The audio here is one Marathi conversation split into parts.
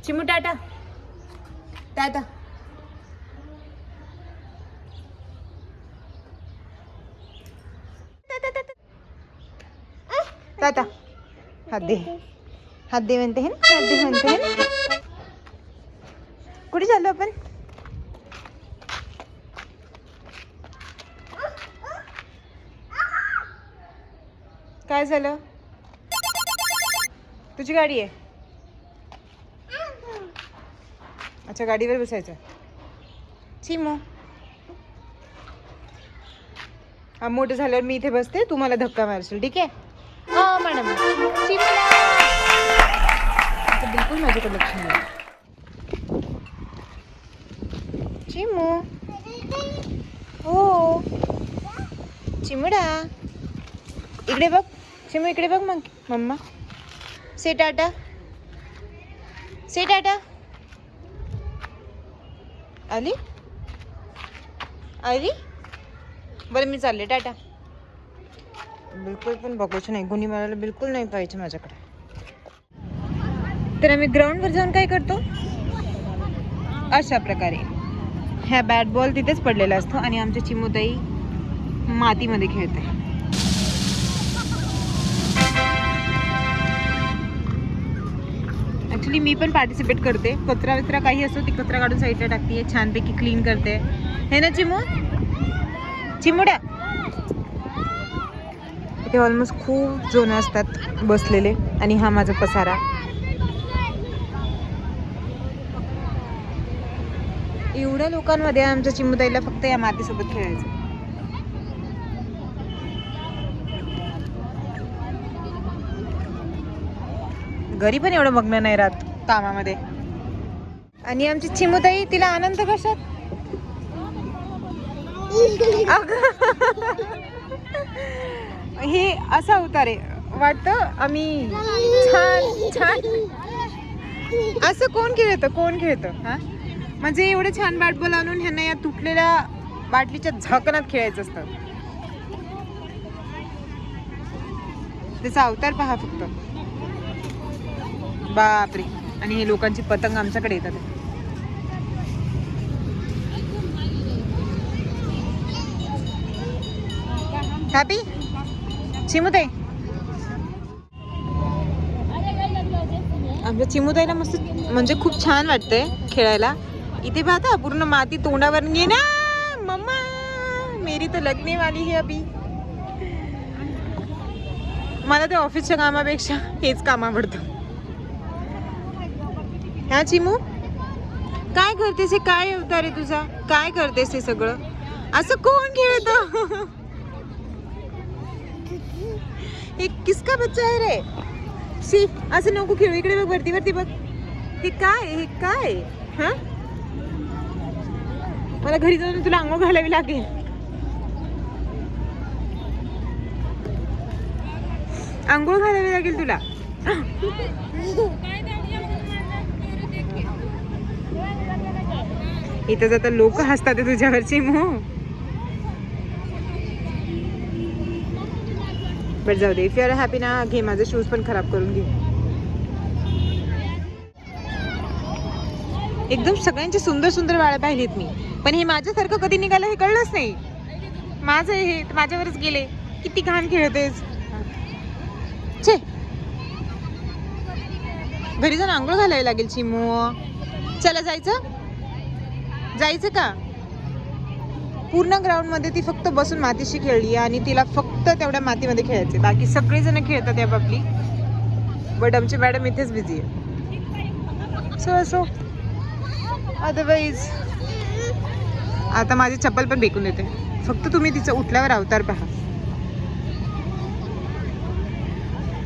चिमू टाटा टाटा. टाटा. हात दे म्हणते हे ना, हात दे म्हणते हे ना. कुठे चाललो आपण? काय झालं? तुझी गाडी आहे? अच्छा, गाडीवर बसायचं. चिमू, मोठं झाल्यावर मी इथे बसते, तू मला धक्का मारशील, ठीक आहे? हो मॅडम. बिलकुल माझ्याकडे लक्ष नाही. चिमू, हो चिमुडा, इकडे बघ. चिमू इकडे बघ. मग मम्मा से टाटा, से टाटा. आली आली. बरं मी चालले, टाटा. बिलकुल पण बघूच नाही, गुन्हे मारायला बिलकुल नाही पाहिजे माझ्याकडे. तर आम्ही ग्राउंडवर जाऊन काय करतो, अशा प्रकारे ह्या बॅट बॉल तिथेच पडलेला असतो आणि आमची चिमुताई मातीमध्ये खेळते. ॲक्च्युली मी पण पार्टिसिपेट करते. कचरा विचरा काही असतो ती कचरा काढून साईडला टाकते, छानपैकी क्लीन करते, हे ना चिमू? चिमुड्या, इथे ऑलमोस्ट खूप जण असतात बसलेले आणि हा माझा पसारा. एवढ्या लोकांमध्ये आमच्या चिमुताईला फक्त या मातीसोबत खेळायचं. घरी पण एवढं मग्न नाही राहत कामामध्ये. आणि आमची चिमुताई, तिला आनंद कशात? हे असा उतारे वाटतं आम्ही छान छान. असं कोण खेळतं हा? म्हणजे एवढे छान बॅट बॉल आणून ह्यांना या तुटलेल्या बाटलीच्या झाकणात खेळायचं असतं. त्याचा अवतार पहा फक्त, बापरे. आणि हे लोकांची पतंग आमच्याकडे येतात. हॅपी चिमुताई, आमच्या चिमुताईला मस्त म्हणजे खूप छान वाटतंय खेळायला. इथे पाहता पूर्ण माती तोंडावर ये ना. मम्मा मेरी तो लगने वाली है अभी. मला ते ऑफिसच्या कामापेक्षा हेच काम आवडतं. ह्या चिमू, काय करतेस? हे काय अवतार आहे तुझा? काय करतेस हे सगळं? असं कोण खेळतं? हे किसका बच्चा आहे रे? शी, असं नको खेळू. इकडे बघ, वरती वरती बघ. हे काय हा? मला घरी जाऊन तुला आंघोळ घालावी लागेल. आंघोळ घालावी लागेल तुला. इथं जाता लोक हसतात तुझ्यावरची मो. बट जाऊ दे. इफ यू आर हॅपी ना, घे. माझे शूज पण खराब करून घे. एकदम सगळ्यांची सुंदर सुंदर बाळं पाहिलीत मी, पण हे माझ्यासारखं कधी निघालं हे कळलंच नाही. माझं हे माझ्यावरच गेले. किती घाण खेळतेस. छे, घरी जाऊन आंघोळ घालावी लागेल चिमू. चला जायचं का? पूर्ण ग्राउंड मध्ये ती फक्त बसून मातीशी खेळली आणि तिला फक्त तेवढ्या मातीमध्ये खेळायचे. बाकी सगळेजण खेळतात या बाबली. बट आमची मॅडम इथेच बिझी आहे. सो अदरवाईज आता माझी चप्पल पण फेकून देते. फक्त तुम्ही तिचं उठल्यावर अवतार पहा.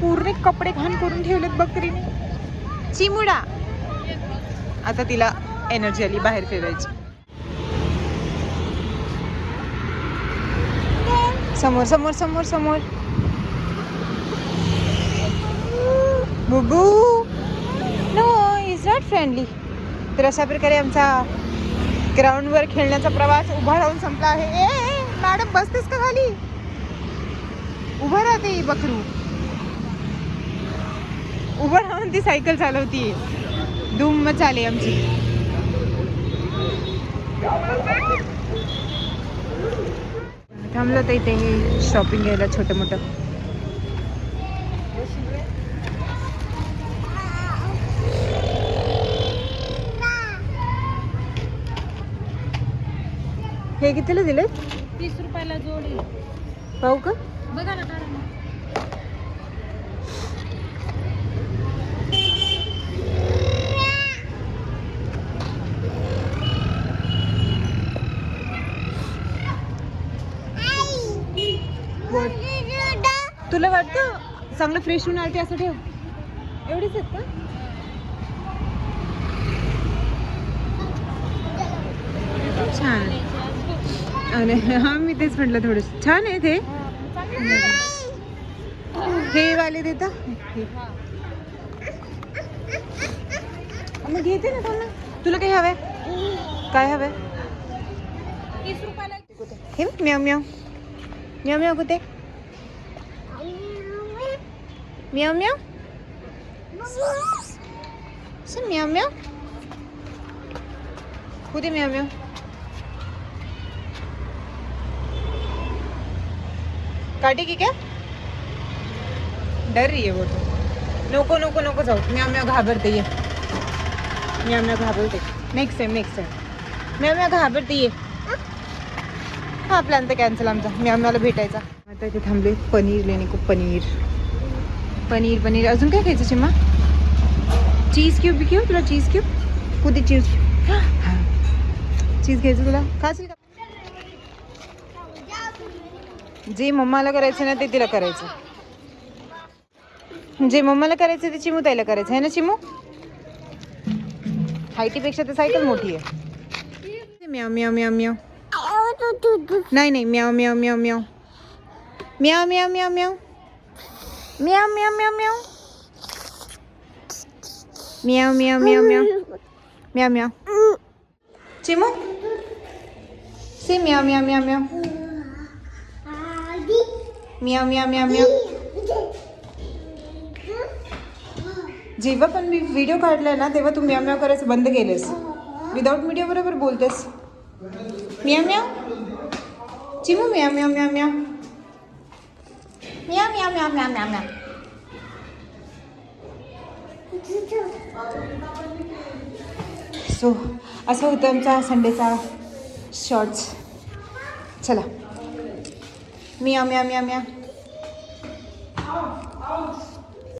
पूर्ण कपडे घाण करून ठेवलेत बकरीने. चिमुडा, आता तिला एनर्जी आली बाहेर फिरायची. समोर समोर समोर समोर. बुबू, नो इज नॉट फ्रेंडली. तर अशा प्रकारे आमचा ग्राउंडवर खेळण्याचा प्रवास उभा राहून संपला आहे. ए मॅडम, बसतेस का खाली? उभा राहते बकरू. उभं राहून ती सायकल चालवतीये. धूम चाले आमची. थांबलं तर इथे हे शॉपिंग घ्यायला छोटं मोठं. हे कितीला दिले? 30 रुपयाला जोडी. पाहू का? बघा ना काढा ना. तुला वाटतं चांगलं फ्रेश होऊन आलते असं ठेव. एवढीच आहेत का? छान. अरे हा मी तेच म्हटलं थोडं छान आहे ते. हे वाले देता मग घेते ना त्यांना. तुला काय हवंय? काय हवंय? 30 रुपयाला. हे म्याव म्याव म्याव म्याव कुठे? म्याव म्याव म्याव म्याव कुठे? म्याव म्याव काटे की क्या? डर रही है वो तो. नको नको नको जाऊ. म्याव म्याव घाबरते ये. म्याव म्याव घाबरते. नेक्स्ट टाइम म्याव म्याव घाबरते ये. हा प्लॅन तर कॅन्सल आमचा. म्याव म्यावला भेटायचा. आता इथे थांबले. पनीर लेणे को. पनीर पनीर पनीर. अजून काय खायचं चिम्मा? चीज क्यूब बी क्यूब. तुला चीज क्यूब कुठे? चीज हां चीज घ्यायचं तुला. खाशील का? जे मम्माला करायचं ना ते तिला करायचं. जे मम्माला करायचं ते चिमू ताईला करायचं आहे ना चिमू. हायटीपेक्षा तर साईटच मोठी आहे. म्याव म्याव म्याव म्याव. नाही नाही म्याव म्याव म्याव म्याव म्याव म्याव म्याव म्याव म्याव म्याव म्याव म्याव म्याव म्याव म्याव म्याव म्याव. चिमू से म्याव म्याव म्याव म्याव म्याव म्याव म्याव म्याव. जेव्हा पण मी व्हिडिओ काढलाय ना तेव्हा तू म्याव म्याव करायचं बंद केलेस. विदाऊट मीडिया बरोबर बोलतेस. म्याव म्याव चिमू. म्याव म्याव म्याव म्याव म्याव म्याव म्याव म्याव म्याव म्याव. सो असं होतं आमचा संडेचा शॉर्ट्स. चला म्याव म्याव म्याव म्याव.